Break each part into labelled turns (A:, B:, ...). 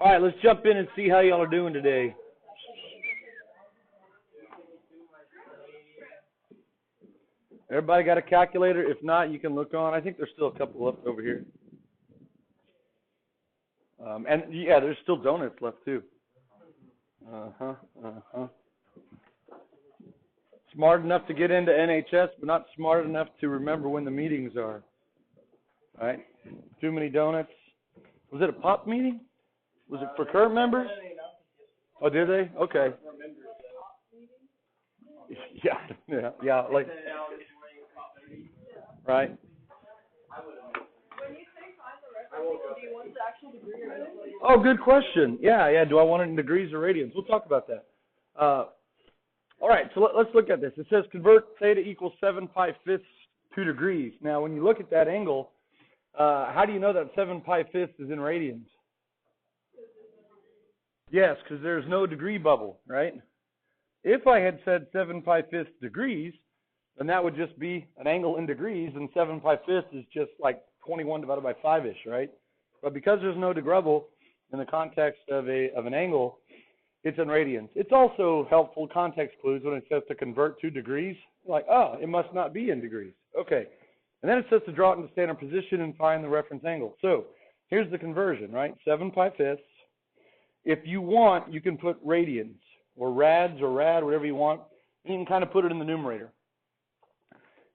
A: All right, let's jump in and see how y'all are doing today. Everybody got a calculator? If not, you can look on. I think there's still a couple left over here. And yeah, there's still donuts left too. Smart enough to get into NHS, but not smart enough to remember when the meetings are. All right? Too many donuts. Was it a pop meeting? Was it for current members? Oh, did they? Okay. Yeah, like, right. Oh, good question. Yeah. Do I want it in degrees or radians? We'll talk about that. All right, so let's look at this. It says convert theta equals 7 pi fifths 2 degrees. Now, when you look at that angle, how do you know that 7 pi fifths is in radians? Yes, because there's no degree bubble, right? If I had said 7 pi fifths degrees, then that would just be an angle in degrees, and 7 pi fifths is just like 21 divided by 5-ish, right? But because there's no degree bubble in the context of an angle, it's in radians. It's also helpful context clues when it says to convert 2 degrees. Like, oh, it must not be in degrees. Okay. And then it says to draw it into standard position and find the reference angle. So here's the conversion, right? 7 pi fifths. If you want, you can put radians or rads or rad, whatever you want. You can kind of put it in the numerator.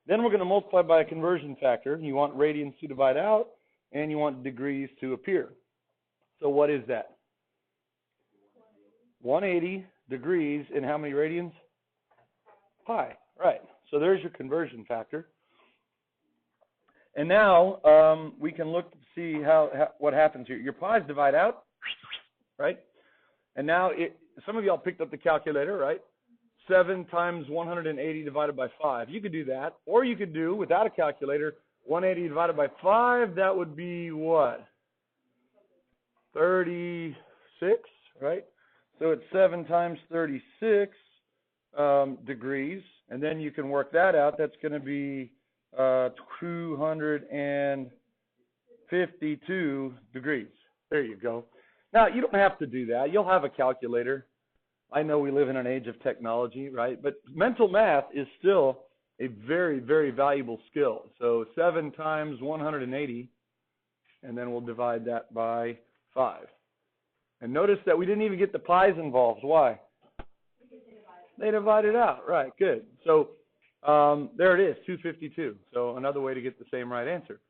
A: Then we're going to multiply by a conversion factor. You want radians to divide out, and you want degrees to appear. So what is that? 180 degrees in how many radians? Pi, right. So there's your conversion factor. And now we can look to see what happens here. Your pi's divide out, right? And now some of y'all picked up the calculator, right? 7 times 180 divided by 5. You could do that. Or you could do, without a calculator, 180 divided by 5. That would be what? 36, right? So it's 7 times 36 degrees, and then you can work that out. That's going to be 252 degrees. There you go. Now, you don't have to do that. You'll have a calculator. I know we live in an age of technology, right? But mental math is still a very, very valuable skill. So 7 times 180, and then we'll divide that by 5. And notice that we didn't even get the pi's involved. Why? They divided out. Right, good. So there it is, 252. So another way to get the same right answer.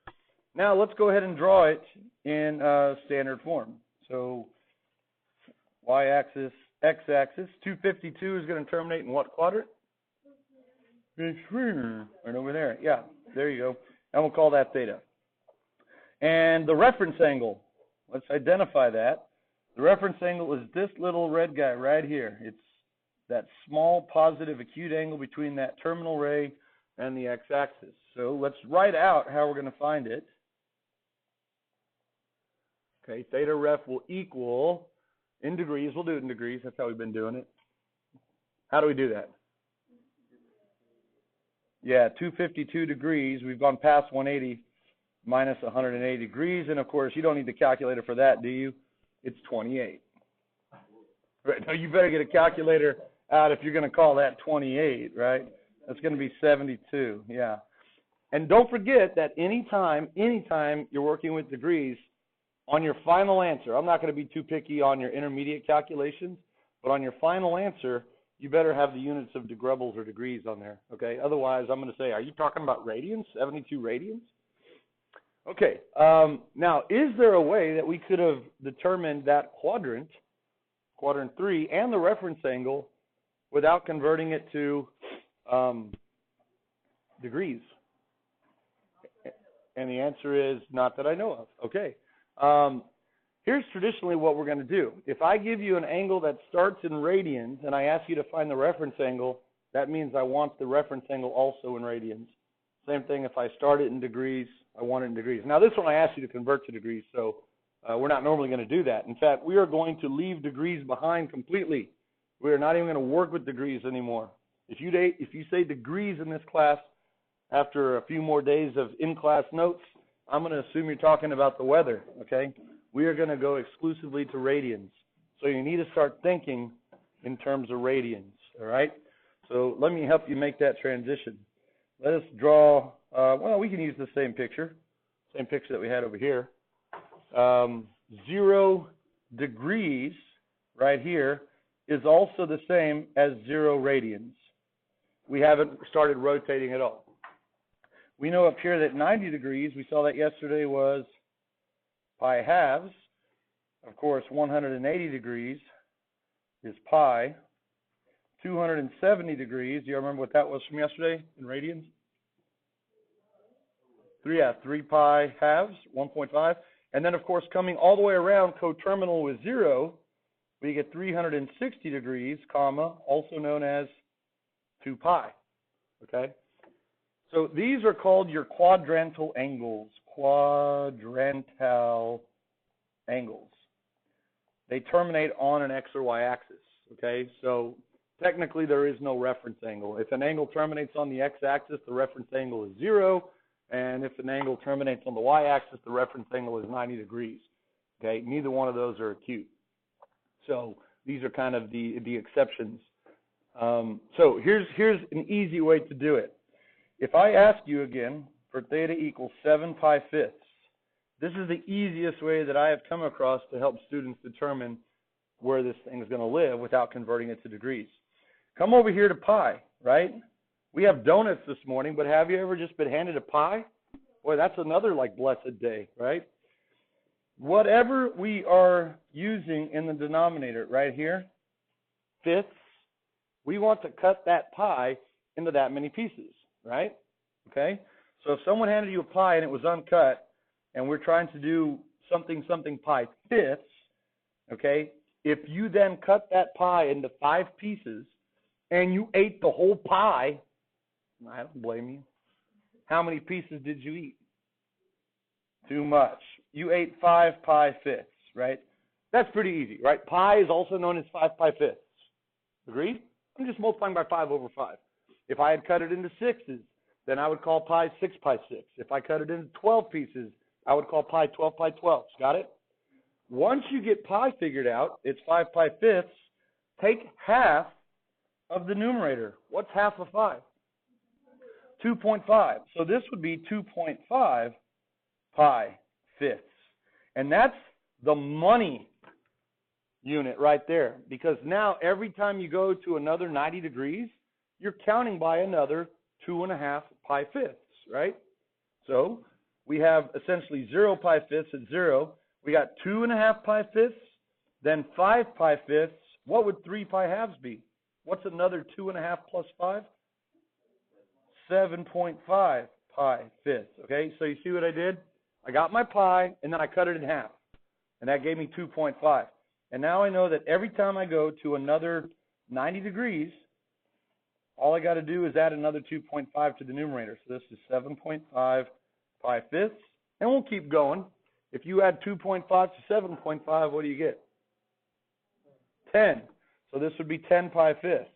A: Now let's go ahead and draw it in standard form. So y-axis, x-axis, 252 is going to terminate in what quadrant? Right over there. Yeah, there you go. And we'll call that theta. And the reference angle, let's identify that. The reference angle is this little red guy right here. It's that small positive acute angle between that terminal ray and the x-axis. So let's write out how we're going to find it. Okay, theta ref will equal, in degrees, we'll do it in degrees, that's how we've been doing it. How do we do that? Yeah, 252 degrees, we've gone past 180 minus 180 degrees, and of course you don't need the calculator for that, do you? It's 28. Right, now you better get a calculator out if you're going to call that 28, right? That's going to be 72, yeah. And don't forget that anytime you're working with degrees, on your final answer, I'm not going to be too picky on your intermediate calculations, but on your final answer, you better have the units of degrebles or degrees on there, okay? Otherwise, I'm going to say, are you talking about radians, 72 radians? Okay, now, is there a way that we could have determined that quadrant 3, and the reference angle without converting it to degrees? And the answer is not that I know of. Okay. Here's traditionally what we're going to do. If I give you an angle that starts in radians and I ask you to find the reference angle, that means I want the reference angle also in radians. Same thing if I start it in degrees, I want it in degrees. Now this one I asked you to convert to degrees, so we're not normally going to do that. In fact, we are going to leave degrees behind completely. We are not even going to work with degrees anymore. If you say degrees in this class after a few more days of in-class notes, I'm going to assume you're talking about the weather, okay? We are going to go exclusively to radians. So you need to start thinking in terms of radians, all right? So let me help you make that transition. Let us draw, well, we can use the same picture that we had over here. 0 degrees right here is also the same as 0 radians. We haven't started rotating at all. We know up here that 90 degrees, we saw that yesterday, was pi halves. Of course, 180 degrees is pi. 270 degrees, do you remember what that was from yesterday in radians? 3 pi halves, 1.5. And then, of course, coming all the way around, coterminal with 0, we get 360 degrees, comma, also known as 2 pi, okay? So these are called your quadrantal angles, quadrantal angles. They terminate on an x or y axis, okay? So technically there is no reference angle. If an angle terminates on the x-axis, the reference angle is 0, and if an angle terminates on the y-axis, the reference angle is 90 degrees, okay? Neither one of those are acute. So these are kind of the exceptions. So here's an easy way to do it. If I ask you again for theta equals 7 pi fifths, this is the easiest way that I have come across to help students determine where this thing is going to live without converting it to degrees. Come over here to pi, right? We have donuts this morning, but have you ever just been handed a pie? Boy, that's another like blessed day, right? Whatever we are using in the denominator right here, fifths, we want to cut that pie into that many pieces, right? Okay? So if someone handed you a pie and it was uncut, and we're trying to do something pi fifths, okay? If you then cut that pie into 5 pieces and you ate the whole pie, I don't blame you. How many pieces did you eat? Too much. You ate 5 pi fifths, right? That's pretty easy, right? Pi is also known as 5 pi fifths. Agreed? I'm just multiplying by 5 over 5. If I had cut it into 6s, then I would call pi 6 pi 6. If I cut it into 12 pieces, I would call pi 12 pi 12s. Got it? Once you get pi figured out, it's 5 pi fifths. Take half of the numerator. What's half of 5? 2.5. So this would be 2.5 pi fifths. And that's the money unit right there. Because now every time you go to another 90 degrees, you're counting by another 2.5 pi fifths, right? So we have essentially 0 pi fifths at 0. We got 2.5 pi fifths, then 5 pi fifths. What would 3 pi halves be? What's another 2.5 plus 5? 7.5 pi fifths, okay? So you see what I did? I got my pi, and then I cut it in half, and that gave me 2.5. And now I know that every time I go to another 90 degrees, all I got to do is add another 2.5 to the numerator. So this is 7.5 pi fifths, and we'll keep going. If you add 2.5 to 7.5, what do you get? 10. So this would be 10 pi fifths.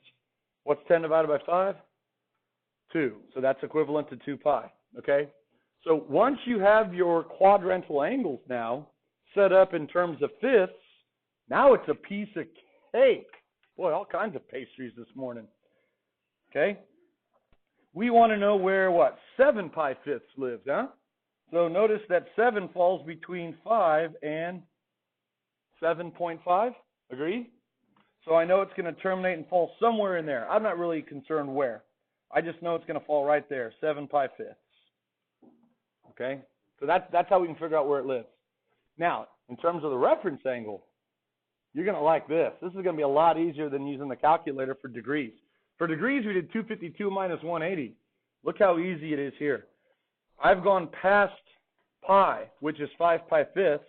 A: What's 10 divided by 5? 2. So that's equivalent to 2 pi, okay? So once you have your quadrantal angles now set up in terms of fifths, now it's a piece of cake. Boy, all kinds of pastries this morning, okay? We want to know where, what, 7 pi fifths lives, huh? So notice that 7 falls between 5 and 7.5. Agree? So I know it's going to terminate and fall somewhere in there. I'm not really concerned where. I just know it's going to fall right there, 7 pi fifths. Okay? So that's how we can figure out where it lives. Now, in terms of the reference angle, you're going to like this. This is going to be a lot easier than using the calculator for degrees. For degrees, we did 252 minus 180. Look how easy it is here. I've gone past pi, which is 5 pi fifths,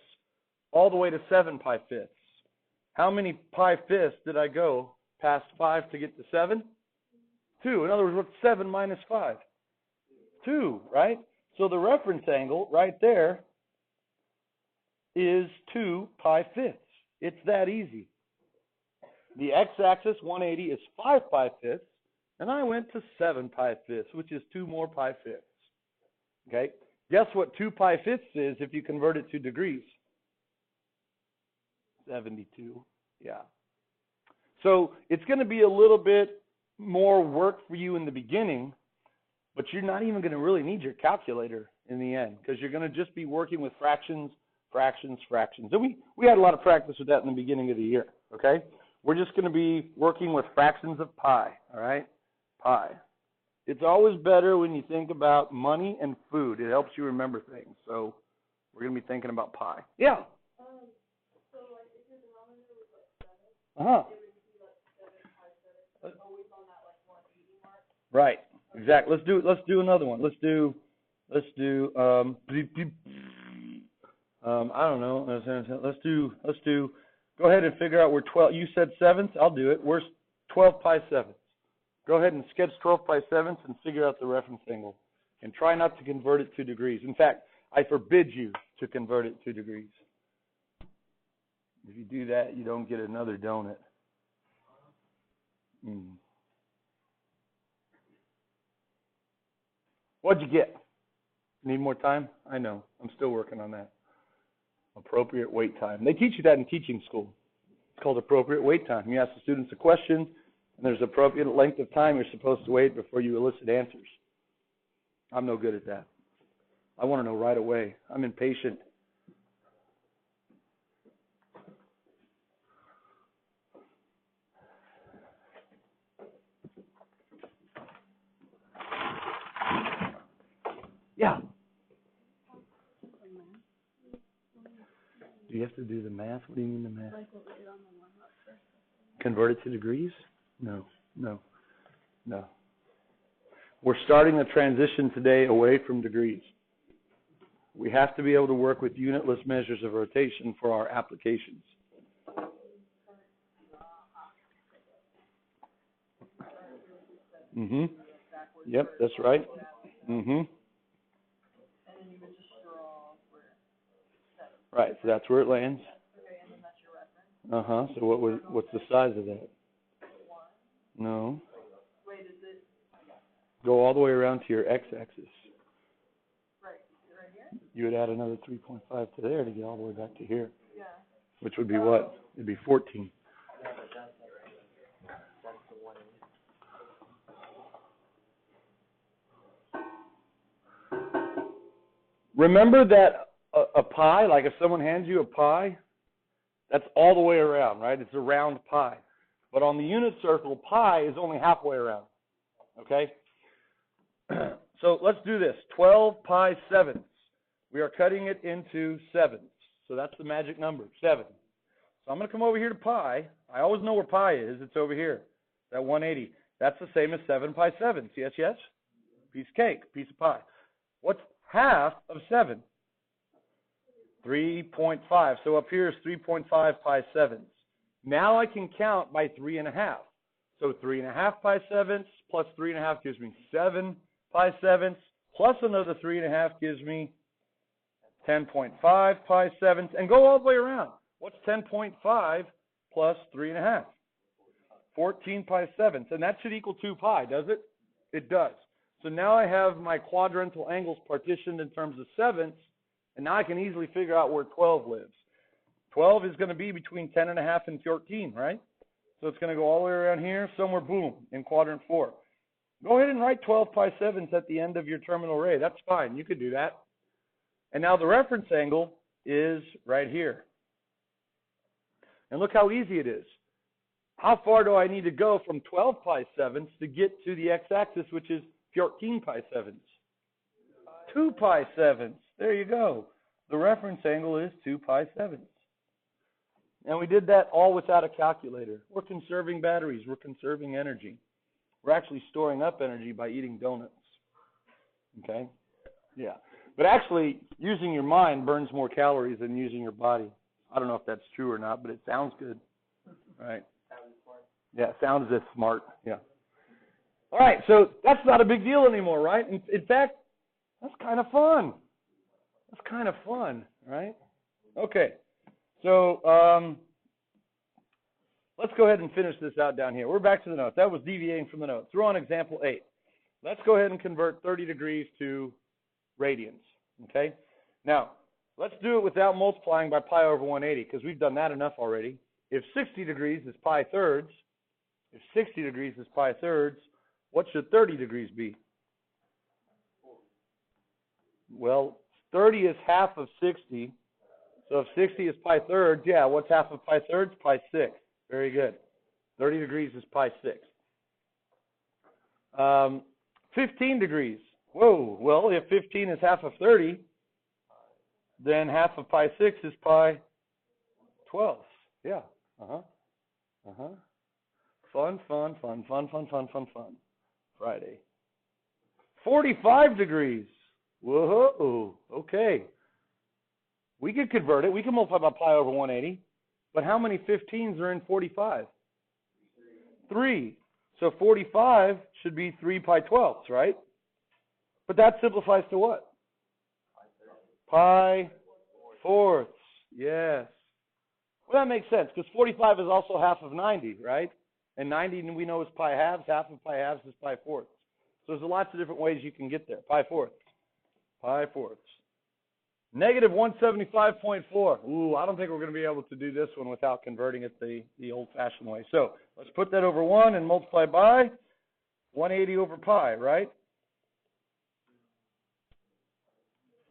A: all the way to 7 pi fifths. How many pi fifths did I go past 5 to get to 7? 2. In other words, what's 7 minus 5? 2, right? So the reference angle right there is 2 pi fifths. It's that easy. The x-axis, 180, is 5 pi fifths, and I went to 7 pi fifths, which is 2 more pi fifths. Okay? Guess what 2 pi fifths is if you convert it to degrees? 72. Yeah. So it's going to be a little bit more work for you in the beginning, but you're not even going to really need your calculator in the end because you're going to just be working with fractions. And we had a lot of practice with that in the beginning of the year, okay? We're just going to be working with fractions of pi, all right? Pi. It's always better when you think about money and food. It helps you remember things. So we're going to be thinking about pi. Yeah.
B: So like if your denominator was like 7,
A: Uh-huh.
B: it would be like 7 pi 7, but always on that like 180 mark.
A: Right. Exactly. Let's do another one. Let's do I don't know. Let's do go ahead and figure out where 12 you said sevenths, I'll do it. Where's 12 pi sevenths? Go ahead and sketch 12 pi sevenths and figure out the reference angle. And try not to convert it to degrees. In fact, I forbid you to convert it to degrees. If you do that, you don't get another donut. What'd you get? Need more time? I know. I'm still working on that. Appropriate wait time. They teach you that in teaching school. It's called appropriate wait time. You ask the students a question, and there's appropriate length of time you're supposed to wait before you elicit answers. I'm no good at that. I want to know right away. I'm impatient. Yeah. Do you have to do the math? What do you mean the math?
B: Like what we did on the warm-up first.
A: Convert it to degrees? No. We're starting the transition today away from degrees. We have to be able to work with unitless measures of rotation for our applications. Yep, that's right. And then you would just draw where right, so that's where it lands.
B: Okay, and then that's your reference.
A: So what's the size of that?
B: 1.
A: No.
B: Wait, is it?
A: Go all the way around to your x-axis.
B: Right here?
A: You would add another 3.5 to there to get all the way back to here.
B: Yeah.
A: Which would be what? It'd be 14. Remember that a pi, like if someone hands you a pi, that's all the way around, right? It's a round pi. But on the unit circle, pi is only halfway around, okay? So let's do this. 12 pi sevenths. We are cutting it into sevenths. So that's the magic number, 7. So I'm going to come over here to pi. I always know where pi is. It's over here, that 180. That's the same as 7 pi sevenths. Yes, yes? Piece of cake, piece of pie. What's half of 7? 3.5. So up here is 3.5 pi sevenths. Now I can count by 3.5. So 3.5 pi sevenths plus 3.5 gives me 7 pi sevenths plus another 3.5 gives me 10.5 pi sevenths. And go all the way around. What's 10.5 plus 3.5? 14 pi sevenths. And that should equal 2 pi, does it? It does. So now I have my quadrantal angles partitioned in terms of sevenths, and now I can easily figure out where 12 lives. 12 is going to be between 10.5 and 14, right? So it's going to go all the way around here, somewhere, boom, in quadrant 4. Go ahead and write 12 pi sevenths at the end of your terminal ray. That's fine. You could do that. And now the reference angle is right here. And look how easy it is. How far do I need to go from 12 pi sevenths to get to the x-axis, which is 14 pi sevenths? 2 pi sevenths. There you go. The reference angle is 2 pi sevenths. And we did that all without a calculator. We're conserving batteries. We're conserving energy. We're actually storing up energy by eating donuts. Okay? Yeah. But actually, using your mind burns more calories than using your body. I don't know if that's true or not, but it sounds good. Right? Yeah, it sounds as if smart. Yeah. All right, so that's not a big deal anymore, right? In fact, that's kind of fun. That's kind of fun, right? Okay, so let's go ahead and finish this out down here. We're back to the notes. That was deviating from the notes. Throw on example 8. Let's go ahead and convert 30 degrees to radians, okay? Now, Let's do it without multiplying by pi over 180, because we've done that enough already. If 60 degrees is pi thirds, what should 30 degrees be? Well, 30 is half of 60. So if 60 is pi thirds, yeah, what's half of pi thirds? Pi 6. Very good. 30 degrees is pi 6. 15 degrees. Whoa, well, if 15 is half of 30, then half of pi 6 is pi 12. Yeah. Fun. Friday. 45 degrees. Whoa, okay. We could convert it. We can multiply by pi over 180. But how many 15s are in 45? 3. So 45 should be 3 pi 12ths, right? But that simplifies to what? Pi fourths. Yes. Well, that makes sense, because 45 is also half of 90, right? And 90 we know is pi halves. Half of pi halves is pi fourths. So there's lots of different ways you can get there. Pi fourths. Negative 175.4. Ooh, I don't think we're going to be able to do this one without converting it the old-fashioned way. So let's put that over 1 and multiply by 180 over pi, right?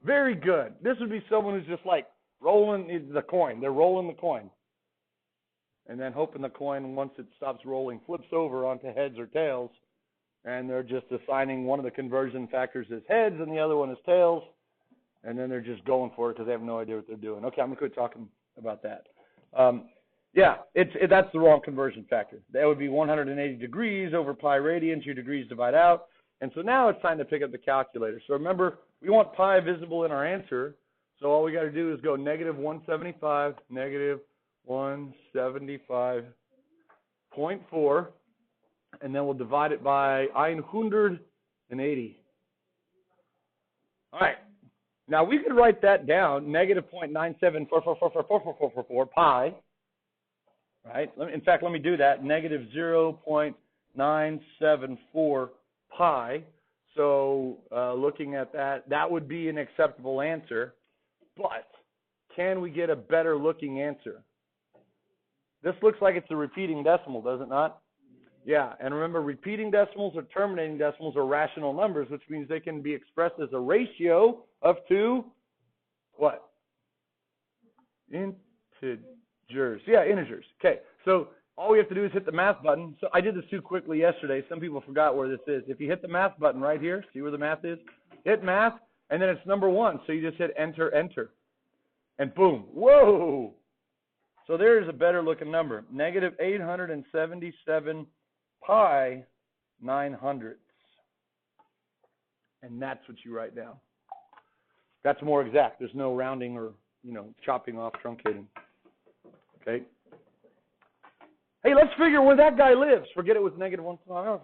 A: Very good. This would be someone who's just like rolling the coin. They're rolling the coin. And then hoping the coin, once it stops rolling, flips over onto heads or tails. And they're just assigning one of the conversion factors as heads and the other one as tails. And then they're just going for it because they have no idea what they're doing. Okay, I'm going to quit talking about that. That's the wrong conversion factor. That would be 180 degrees over pi radians. Your degrees divide out. And so now it's time to pick up the calculator. So remember, we want pi visible in our answer. So all we got to do is go negative 175, negative 175.4. And then we'll divide it by 180. All right. Now, we could write that down, negative 0.97444444 pi, right? In fact, let me do that, negative 0.974 pi. So looking at that, that would be an acceptable answer. But can we get a better looking answer? This looks like it's a repeating decimal, does it not? Yeah, and remember, repeating decimals or terminating decimals are rational numbers, which means they can be expressed as a ratio of two, what? Integers. Yeah, integers. Okay, so all we have to do is hit the math button. So I did this too quickly yesterday. Some people forgot where this is. If you hit the math button right here, see where the math is? Hit math, and then it's number 1. So you just hit enter, enter. And boom. Whoa! So there's a better looking number. Negative 877 pi 900ths. And that's what you write down. That's more exact. There's no rounding or, chopping off, truncating. Okay? Hey, let's figure where that guy lives. Forget it was negative 1.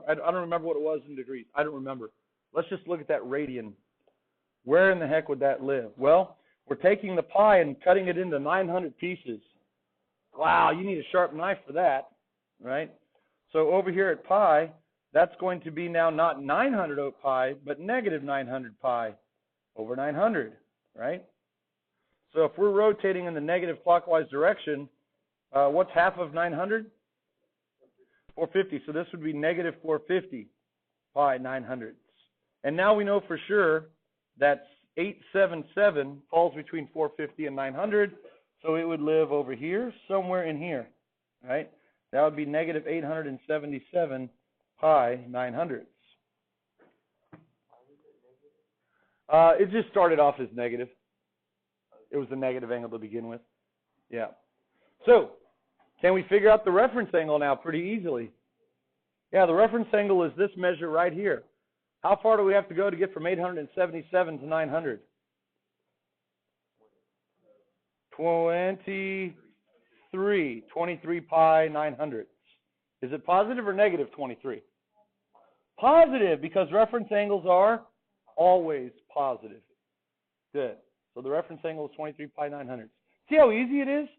A: I don't remember what it was in degrees. I don't remember. Let's just look at that radian. Where in the heck would that live? Well, we're taking the pi and cutting it into 900 pieces. Wow, you need a sharp knife for that, right? So over here at pi, that's going to be now not 900 over pi, but negative 900 pi over 900, right? So if we're rotating in the negative clockwise direction, what's half of 900? 450. So this would be negative 450 pi 900ths. And now we know for sure that 877 falls between 450 and 900, so it would live over here, somewhere in here, right? That would be negative 877 pi 900ths. It just started off as negative. It was a negative angle to begin with. Yeah. So, can we figure out the reference angle now pretty easily? Yeah, the reference angle is this measure right here. How far do we have to go to get from 877 to 900? 23 pi 900ths. Is it positive or negative 23? Positive, because reference angles are always positive. Good. So the reference angle is 23 pi 900ths. See how easy it is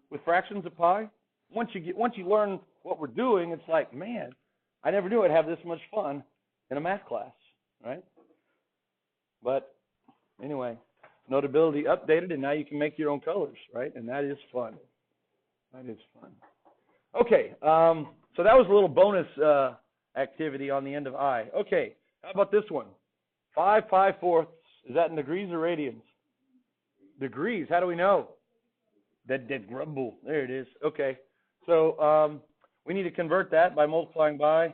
A: with fractions of pi? Once you learn what we're doing, it's like, man, I never knew I'd have this much fun in a math class, right? But anyway, Notability updated, and now you can make your own colors, right? And that is fun. That is fun. Okay, so that was a little bonus activity on the end of I. Okay, how about this one? 5 5/4. Is that in degrees or radians? Degrees. How do we know? That grumble. There it is. Okay. So we need to convert that by multiplying by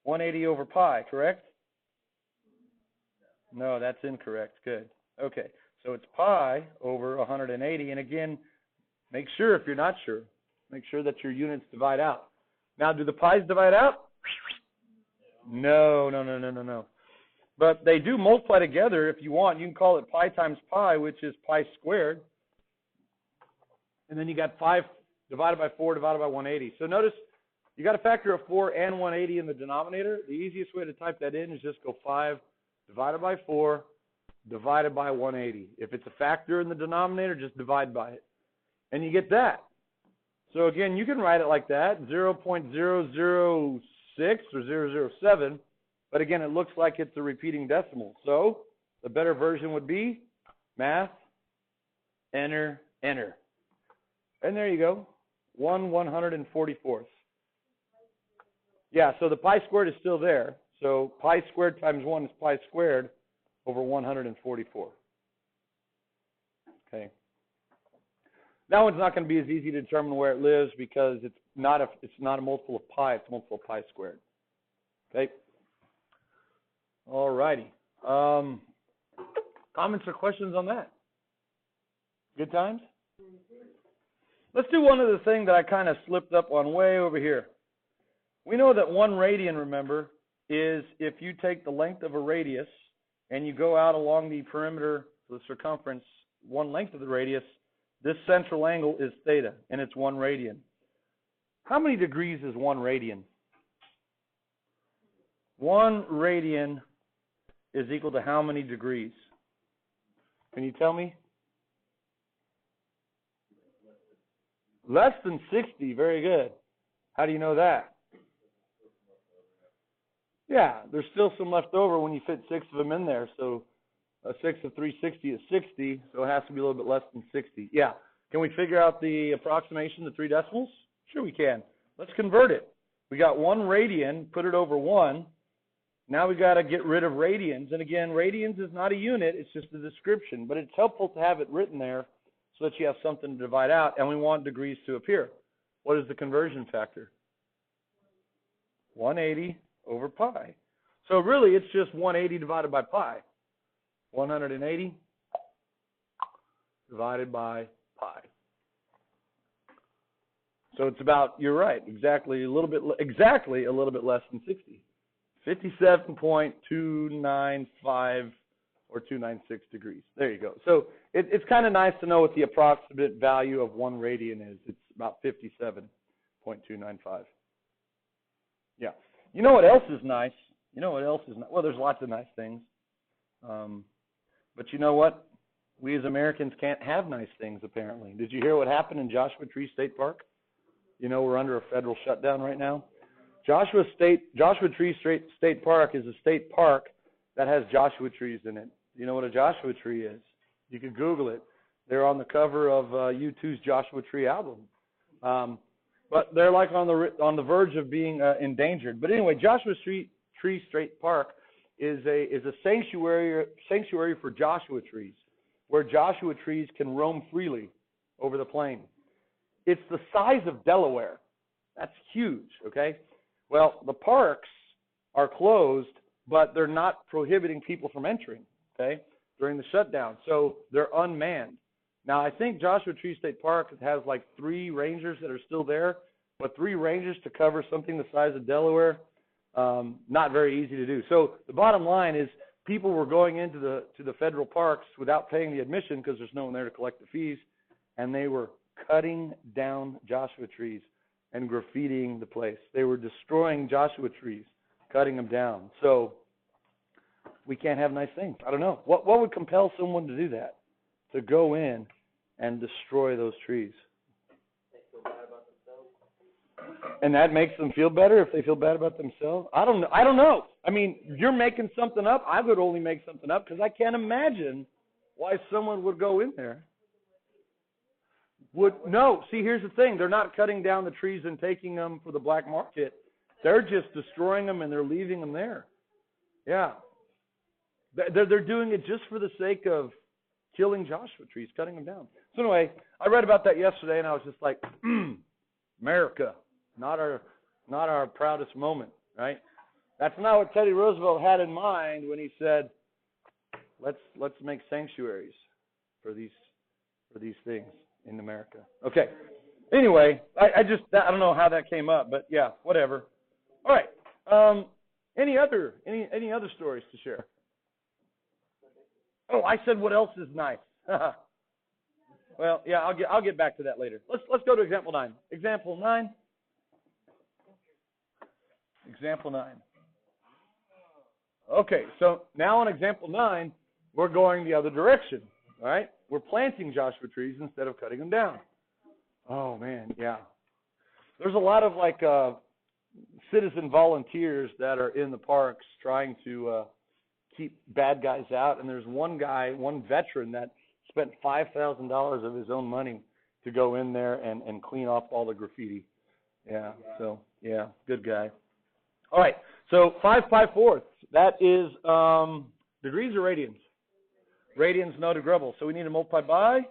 A: 180 over pi, correct? No, that's incorrect. Good. Okay. So it's pi over 180. And again, make sure, if you're not sure, make sure that your units divide out. Now, do the pi's divide out? No. But they do multiply together if you want. You can call it pi times pi, which is pi squared. And then you got 5 divided by 4 divided by 180. So notice you got a factor of 4 and 180 in the denominator. The easiest way to type that in is just go 5 divided by 4 divided by 180. If it's a factor in the denominator, just divide by it. And you get that. So again, you can write it like that, 0.006 or 007. But again, it looks like it's a repeating decimal. So the better version would be math, enter, enter. And there you go, 1/144th. Yeah, so the pi squared is still there. So pi squared times 1 is pi squared over 144. Okay. That one's not going to be as easy to determine where it lives because it's not a multiple of pi, it's a multiple of pi squared. Okay. All righty. Comments or questions on that? Good times? Let's do one other thing that I kind of slipped up on way over here. We know that 1 radian, remember, is if you take the length of a radius and you go out along the perimeter, the circumference, one length of the radius, this central angle is theta, and it's 1 radian. How many degrees is 1 radian? 1 radian is equal to how many degrees? Can you tell me? Less than 60. Very good. How do you know that? Yeah, there's still some left over when you fit 6 of them in there. So a 6 of 360 is 60, so it has to be a little bit less than 60. Yeah. Can we figure out the approximation to 3 decimals? Sure we can. Let's convert it. We got 1 radian, put it over 1. Now we got to get rid of radians. And again, radians is not a unit, it's just a description. But it's helpful to have it written there so that you have something to divide out, and we want degrees to appear. What is the conversion factor? 180 over pi. So really, it's just 180 divided by pi. 180 divided by pi. So it's about, you're right, exactly a little bit less than 60. 57.295 or 296 degrees. There you go. So it's kind of nice to know what the approximate value of 1 radian is. It's about 57.295. Yeah. You know what else is nice? Well, there's lots of nice things. But you know what? We as Americans can't have nice things, apparently. Did you hear what happened in Joshua Tree State Park? You know we're under a federal shutdown right now. Joshua Tree State Park is a state park that has Joshua trees in it. You know what a Joshua tree is? You could Google it. They're on the cover of U2's Joshua Tree album. But they're like on the verge of being endangered. But anyway, Joshua Tree State Park is a sanctuary for Joshua trees, where Joshua trees can roam freely over the plain. It's the size of Delaware. That's huge, okay? Well, the parks are closed, but they're not prohibiting people from entering, okay, during the shutdown. So they're unmanned. Now, I think Joshua Tree State Park has like 3 rangers that are still there, but 3 rangers to cover something the size of Delaware, not very easy to do. So the bottom line is people were going into the federal parks without paying the admission because there's no one there to collect the fees, and they were cutting down Joshua trees and graffitiing the place. They were destroying Joshua trees, cutting them down. So we can't have nice things. I don't know. What would compel someone to do that? To go in and destroy those trees?
C: They feel bad about themselves.
A: And that makes them feel better if they feel bad about themselves? I don't know. I mean, you're making something up. I would only make something up because I can't imagine why someone would go in there. No, see, here's the thing. They're not cutting down the trees and taking them for the black market. They're just destroying them and they're leaving them there. Yeah. They're doing it just for the sake of killing Joshua trees, cutting them down. So anyway, I read about that yesterday and I was just like, America, not our proudest moment, right? That's not what Teddy Roosevelt had in mind when he said, let's make sanctuaries for these things in America. Okay. Anyway, I don't know how that came up, but yeah, whatever. All right. Any other stories to share? Oh, I said what else is nice. Well, yeah, I'll get back to that later. Let's go to example 9. Example 9. Example 9. Okay, so now on example 9, we're going the other direction. All right? We're planting Joshua trees instead of cutting them down. Oh man, yeah. There's a lot of citizen volunteers that are in the parks trying to keep bad guys out, and there's one veteran that spent $5,000 of his own money to go in there and clean off all the graffiti. Yeah, so, yeah, good guy. All right, so 5 5/4, that is degrees or radians? Radians, no to Grubble. So we need to multiply by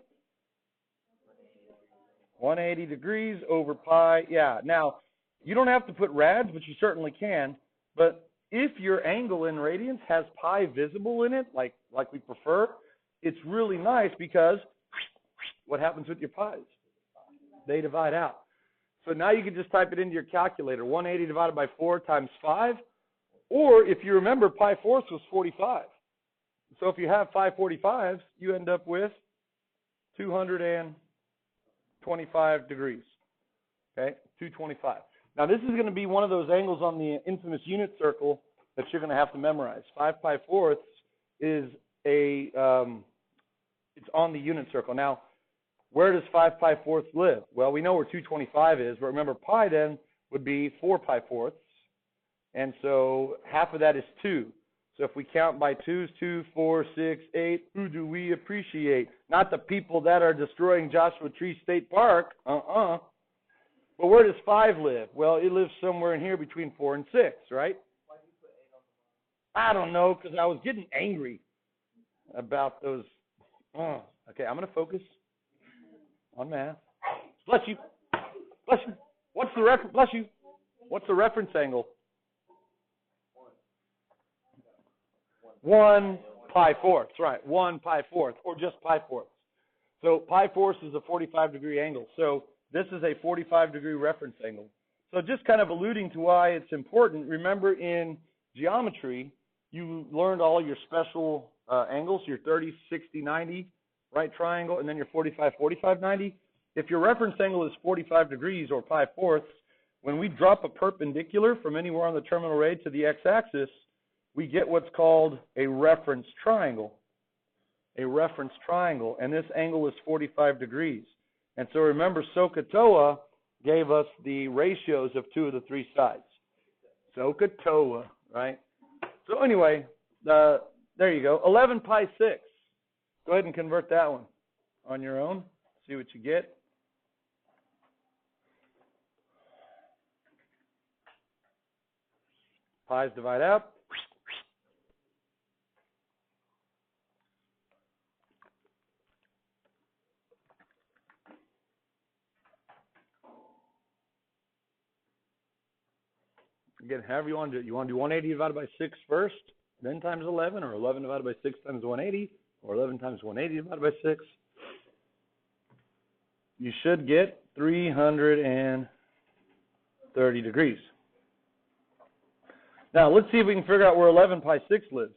A: 180 degrees over pi. Yeah, now, you don't have to put rads, but you certainly can. But if your angle in radians has pi visible in it, like we prefer, it's really nice because what happens with your pi's? They divide out. So now you can just type it into your calculator. 180 divided by 4 times 5. Or if you remember, pi fourths was 45. So if you have 545s, you end up with 225 degrees. Okay, 225. Now this is going to be one of those angles on the infamous unit circle that you're going to have to memorize. 5 5/4 is it's on the unit circle. Now, where does 5 5/4 live? Well, we know where 225 is, but remember pi then would be 4 5/4, and so half of that is 2. So if we count by 2s, 2, 4, 6, 8, who do we appreciate? Not the people that are destroying Joshua Tree State Park. But where does 5 live? Well, it lives somewhere in here between 4 and 6, right?
C: Why did you put 8 on the bottom?
A: I don't know, because I was getting angry about those. Okay, I'm going to focus on math. Bless you. Bless you. What's the reference? Bless you. What's the reference angle? 1 pi/4, right? 1 pi/4, or just pi/4. So pi/4 is a 45-degree angle. So this is a 45-degree reference angle. So just kind of alluding to why it's important. Remember, in geometry, you learned all your special angles, your 30, 60, 90, right triangle, and then your 45, 45, 90. If your reference angle is 45 degrees or pi/4, when we drop a perpendicular from anywhere on the terminal ray to the x-axis, we get what's called a reference triangle. A reference triangle, and this angle is 45 degrees. And so remember, SOHCAHTOA gave us the ratios of 2 of the 3 sides. SOHCAHTOA, right? So anyway, there you go. 11 pi/6. Go ahead and convert that one on your own. See what you get. Pi's divide out. Again, however you want to do it. You want to do 180 divided by 6 first, then times 11, or 11 divided by 6 times 180, or 11 times 180 divided by 6. You should get 330 degrees. Now, let's see if we can figure out where 11 pi/6 lives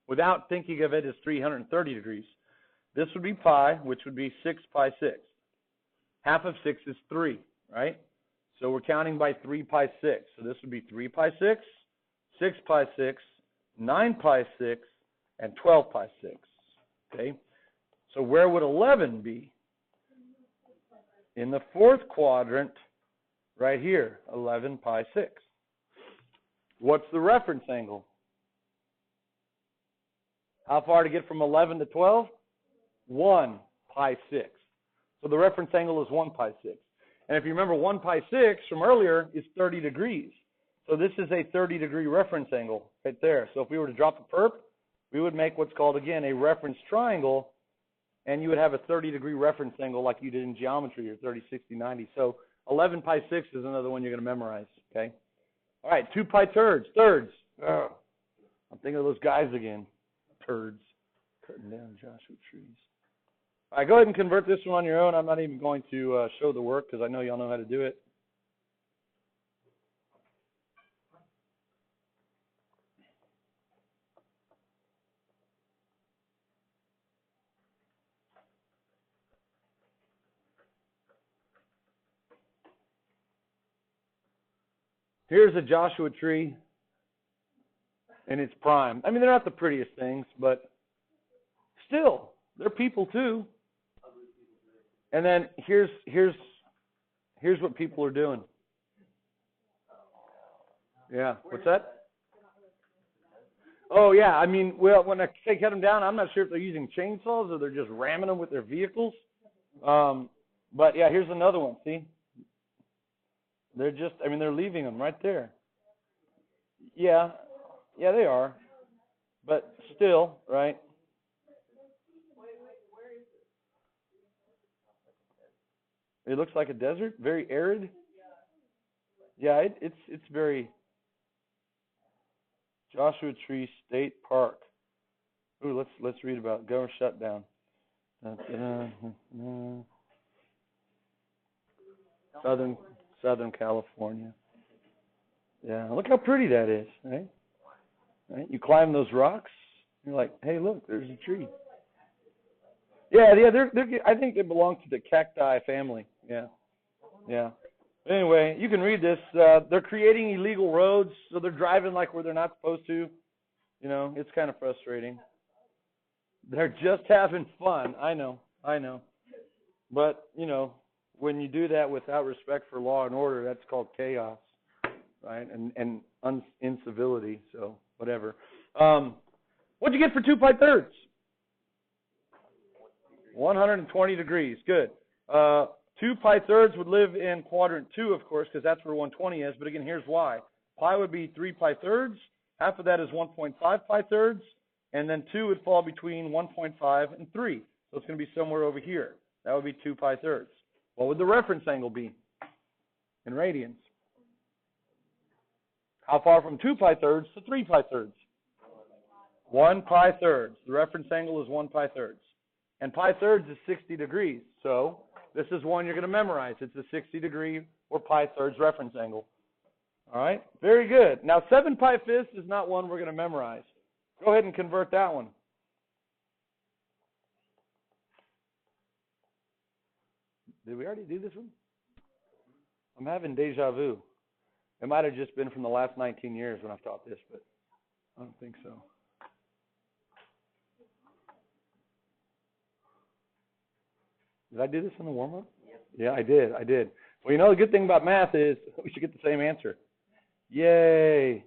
A: without thinking of it as 330 degrees. This would be pi, which would be 6 pi/6. Half of 6 is 3, right? So we're counting by 3 pi/6. So this would be 3 pi/6, 6 pi/6, 9 pi/6, and 12 pi/6. Okay? So where would 11 be? In the 4th quadrant, right here, 11 pi/6. What's the reference angle? How far to get from 11 to 12? 1 pi 6. So the reference angle is 1 pi 6. And if you remember, 1 pi 6 from earlier is 30 degrees. So this is a 30-degree reference angle right there. So if we were to drop the perp, we would make what's called, again, a reference triangle, and you would have a 30-degree reference angle like you did in geometry, or 30, 60, 90. So 11 pi 6 is another one you're going to memorize, okay? All right, 2 pi thirds. Oh, I'm thinking of those guys again. Turds. Cutting down Joshua trees. All right, go ahead and convert this one on your own. I'm not even going to show the work because I know y'all know how to do it. Here's a Joshua tree in its prime. I mean, they're not the prettiest things, but still, they're people too. And then here's what people are doing. Yeah, what's that? Oh yeah, I mean, well, when I say cut them down, I'm not sure if they're using chainsaws or they're just ramming them with their vehicles. But yeah, here's another one. See, they're just, I mean, they're leaving them right there. Yeah, they are, but still, right? It looks like a desert, very arid. Yeah, it's very Joshua Tree State Park. Ooh, let's read about government shutdown. Southern California. Yeah, look how pretty that is, right? Right? You climb those rocks, you're like, hey, look, there's a tree. Yeah, they're I think they belong to the cacti family. Yeah. Anyway, you can read this. They're creating illegal roads, so they're driving like where they're not supposed to. You know, it's kind of frustrating. They're just having fun. I know. But, you know, when you do that without respect for law and order, that's called chaos, right? And incivility, so whatever. What'd you get for 2 pi thirds? 120 degrees. Good. 2 pi thirds would live in quadrant 2, of course, because that's where 120 is. But again, here's why. Pi would be 3 pi thirds. Half of that is 1.5 pi thirds. And then 2 would fall between 1.5 and 3. So it's going to be somewhere over here. That would be 2 pi thirds. What would the reference angle be in radians? How far from 2 pi thirds to 3 pi thirds? 1 pi thirds. The reference angle is 1 pi thirds. And pi thirds is 60 degrees. So this is one you're going to memorize. It's a 60 degree or pi thirds reference angle. All right? Very good. Now 7 pi fifths is not one we're going to memorize. Go ahead and convert that one. Did we already do this one? I'm having deja vu. It might have just been from the last 19 years when I've taught this, but I don't think so. Did I do this in the warm-up? Yep. Yeah, I did. Well, you know, the good thing about math is we should get the same answer. Yay.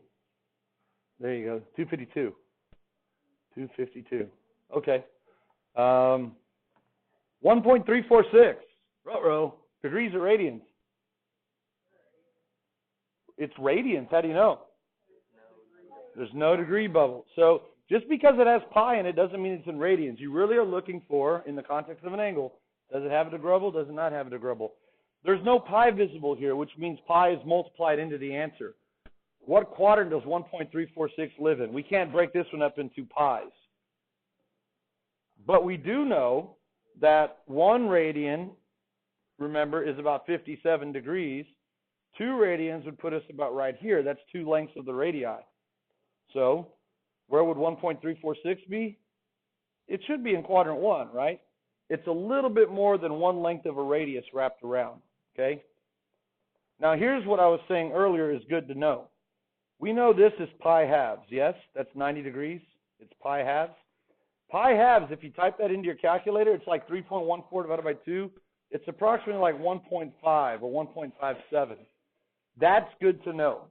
A: There you go, 252. 252. Okay. 1.346. Ruh-roh. Degrees or radians? It's radians. How do you know? There's no degree bubble. So just because it has pi in it doesn't mean it's in radians. You really are looking for, in the context of an angle, does it have a degrubble? Does it not have a degrubble? There's no pi visible here, which means pi is multiplied into the answer. What quadrant does 1.346 live in? We can't break this one up into pi's. But we do know that 1 radian, remember, is about 57 degrees. 2 radians would put us about right here. That's 2 lengths of the radii. So where would 1.346 be? It should be in quadrant 1, right? It's a little bit more than 1 length of a radius wrapped around, okay? Now here's what I was saying earlier is good to know. We know this is pi halves, yes? That's 90 degrees. It's pi halves. Pi halves, if you type that into your calculator, it's like 3.14 divided by 2. It's approximately like 1.5 or 1.57. That's good to know.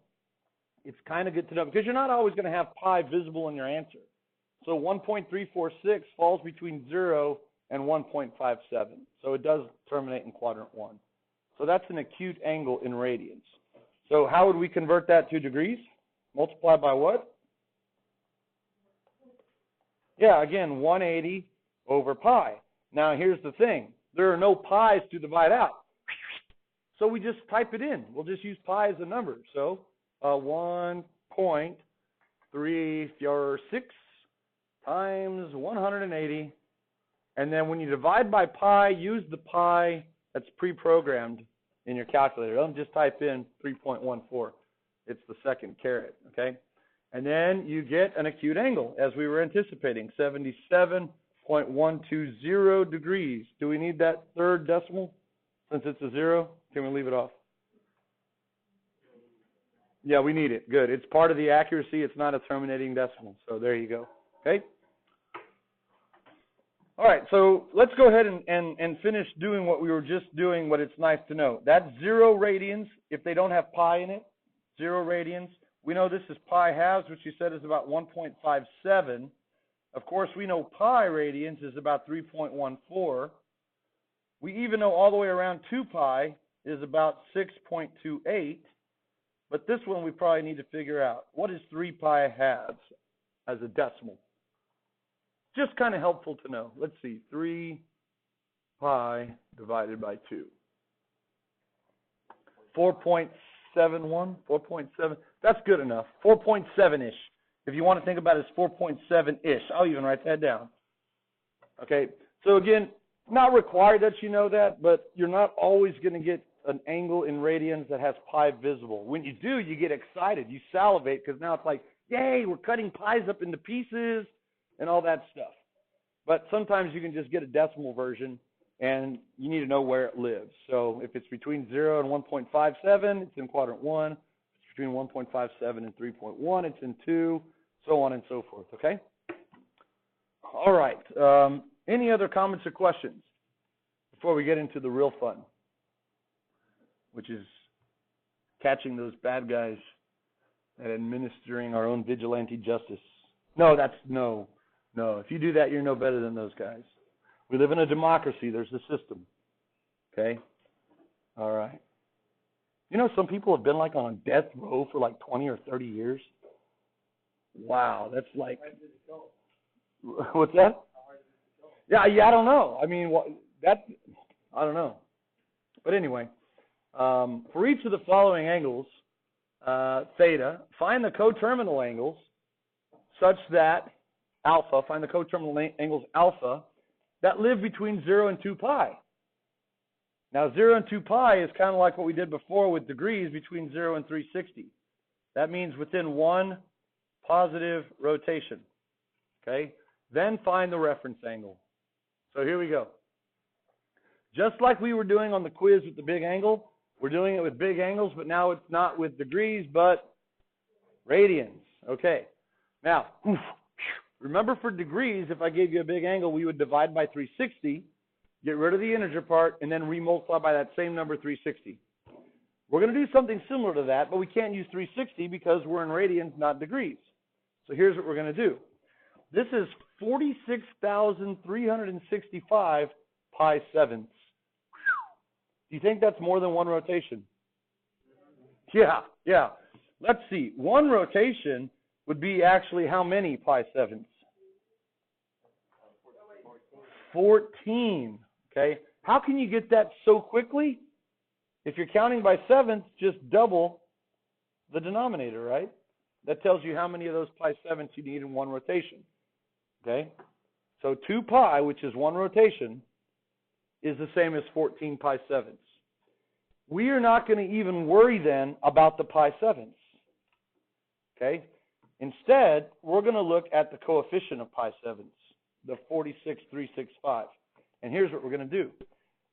A: It's kind of good to know because you're not always going to have pi visible in your answer. So 1.346 falls between 0 and 1.57. So it does terminate in quadrant 1. So that's an acute angle in radians. So how would we convert that to degrees? Multiply by what? Yeah, again, 180 over pi. Now here's the thing. There are no pi's to divide out. So we just type it in. We'll just use pi as a number. So 1.346 times 180. And then when you divide by pi, use the pi that's pre-programmed in your calculator. Don't just type in 3.14. It's the second caret, okay? And then you get an acute angle, as we were anticipating, 77.120 degrees. Do we need that third decimal since it's a 0? Can we leave it off? Yeah, we need it. Good. It's part of the accuracy. It's not a terminating decimal. So there you go. Okay? All right, so let's go ahead and finish doing what we were just doing, what it's nice to know. That's 0 radians if they don't have pi in it. 0 radians. We know this is pi halves, which you said is about 1.57. Of course, we know pi radians is about 3.14. We even know all the way around 2 pi is about 6.28. But this one we probably need to figure out. What is 3 pi halves as a decimal? Just kind of helpful to know. Let's see. 3 pi divided by 2. 4.71? 4.7? That's good enough. 4.7-ish. If you want to think about it as 4.7-ish. I'll even write that down. Okay. So again, not required that you know that, but you're not always going to get an angle in radians that has pi visible. When you do, you get excited. You salivate because now it's like, yay, we're cutting pi's up into pieces and all that stuff. But sometimes you can just get a decimal version, and you need to know where it lives. So if it's between 0 and 1.57, it's in quadrant 1. If it's between 1.57 and 3.1, it's in 2, so on and so forth, okay? All right. Any other comments or questions before we get into the real fun, which is catching those bad guys and administering our own vigilante justice? No. If you do that, you're no better than those guys. We live in a democracy. There's a system. Okay? All right. You know, some people have been like on death row for like 20 or 30 years. Wow, that's like... What's that? Yeah, I don't know. I mean, I don't know. But anyway, for each of the following angles, theta, find the coterminal angles such that alpha, find the coterminal angles alpha that live between 0 and 2 pi. Now, 0 and 2 pi is kind of like what we did before with degrees between 0 and 360. That means within one positive rotation. Okay? Then find the reference angle. So here we go. Just like we were doing on the quiz with the big angle, we're doing it with big angles, but now it's not with degrees, but radians. Okay. Now, remember for degrees, if I gave you a big angle, we would divide by 360, get rid of the integer part, and then remultiply by that same number, 360. We're going to do something similar to that, but we can't use 360 because we're in radians, not degrees. So here's what we're going to do. This is 46,365 pi sevenths. Do you think that's more than one rotation? Yeah. Let's see. One rotation would be actually how many pi sevenths? 14. Okay. How can you get that so quickly? If you're counting by sevenths, just double the denominator, right? That tells you how many of those pi sevenths you need in one rotation. Okay? So 2 pi, which is one rotation, is the same as 14 pi sevenths. We are not going to even worry then about the pi sevenths. Okay? Instead, we're going to look at the coefficient of pi sevenths, the 46,365. And here's what we're going to do.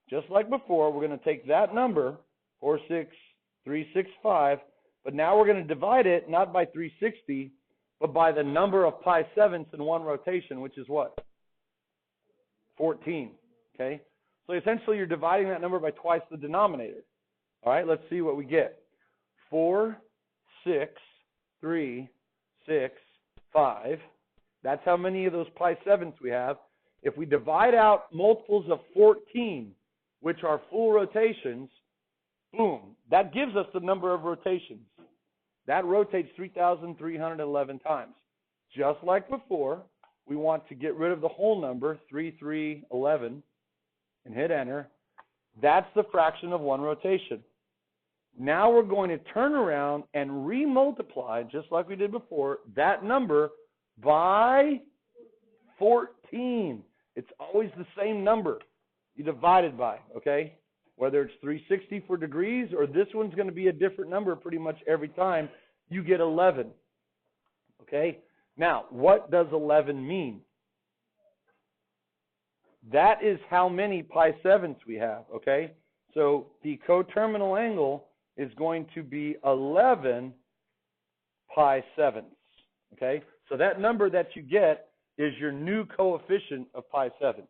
A: Just like before, we're going to take that number, 46,365, but now we're going to divide it not by 360, but by the number of pi sevenths in one rotation, which is what? 14. Okay? So essentially, you're dividing that number by twice the denominator. All right, let's see what we get. 4, 6, 3, 6, 5. That's how many of those pi sevenths we have. If we divide out multiples of 14, which are full rotations, boom, that gives us the number of rotations. That rotates 3,311 times. Just like before, we want to get rid of the whole number, 3311, and hit enter. That's the fraction of one rotation. Now we're going to turn around and remultiply, just like we did before, that number by 14. It's always the same number you divide it by, okay? Whether it's 360 for degrees or this one's going to be a different number pretty much every time, you get 11, okay? Now, what does 11 mean? That is how many pi sevenths we have, okay? So the coterminal angle is going to be 11 pi sevenths, okay? So that number that you get is your new coefficient of pi sevenths.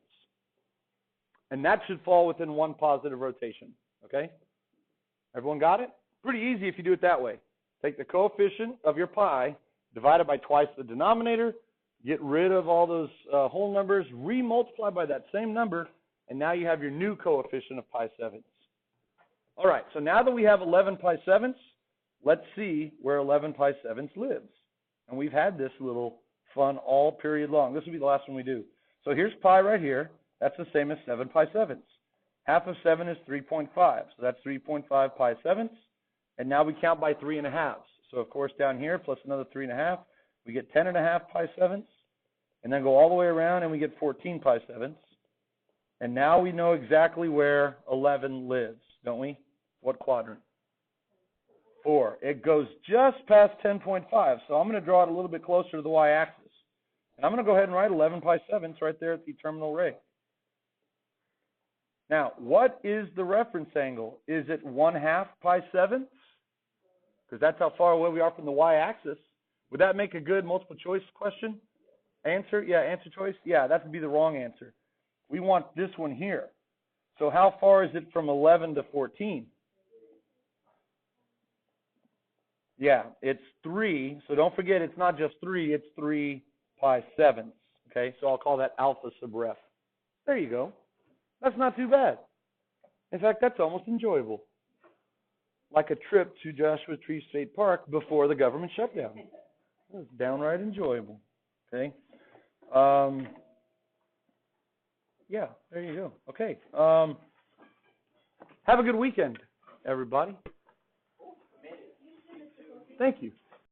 A: And that should fall within one positive rotation, okay? Everyone got it? Pretty easy if you do it that way. Take the coefficient of your pi, divide it by twice the denominator, get rid of all those whole numbers, remultiply by that same number, and now you have your new coefficient of pi sevenths. All right, so now that we have 11 pi sevenths, let's see where 11 pi sevenths lives. And we've had this little fun all period long. This will be the last one we do. So here's pi right here. That's the same as 7 pi sevenths. Half of 7 is 3.5, so that's 3.5 pi sevenths. And now we count by 3.5. So, of course, down here, plus another 3.5, we get 10.5 pi sevenths. And then go all the way around, and we get 14 pi sevenths. And now we know exactly where 11 lives, don't we? What quadrant? 4. It goes just past 10.5, so I'm going to draw it a little bit closer to the y-axis. And I'm going to go ahead and write 11 pi sevenths right there at the terminal ray. Now, what is the reference angle? Is it 1/2 pi sevenths? Because that's how far away we are from the y-axis. Would that make a good multiple choice question? Answer? Yeah, answer choice? Yeah, that would be the wrong answer. We want this one here. So how far is it from 11 to 14? Yeah, it's 3. So don't forget, it's not just 3, it's 3 pi sevenths. Okay, so I'll call that alpha sub ref. There you go. That's not too bad. In fact, that's almost enjoyable. Like a trip to Joshua Tree State Park before the government shutdown. It was downright enjoyable. Okay. Yeah, there you go. Okay. Have a good weekend, everybody. Thank you.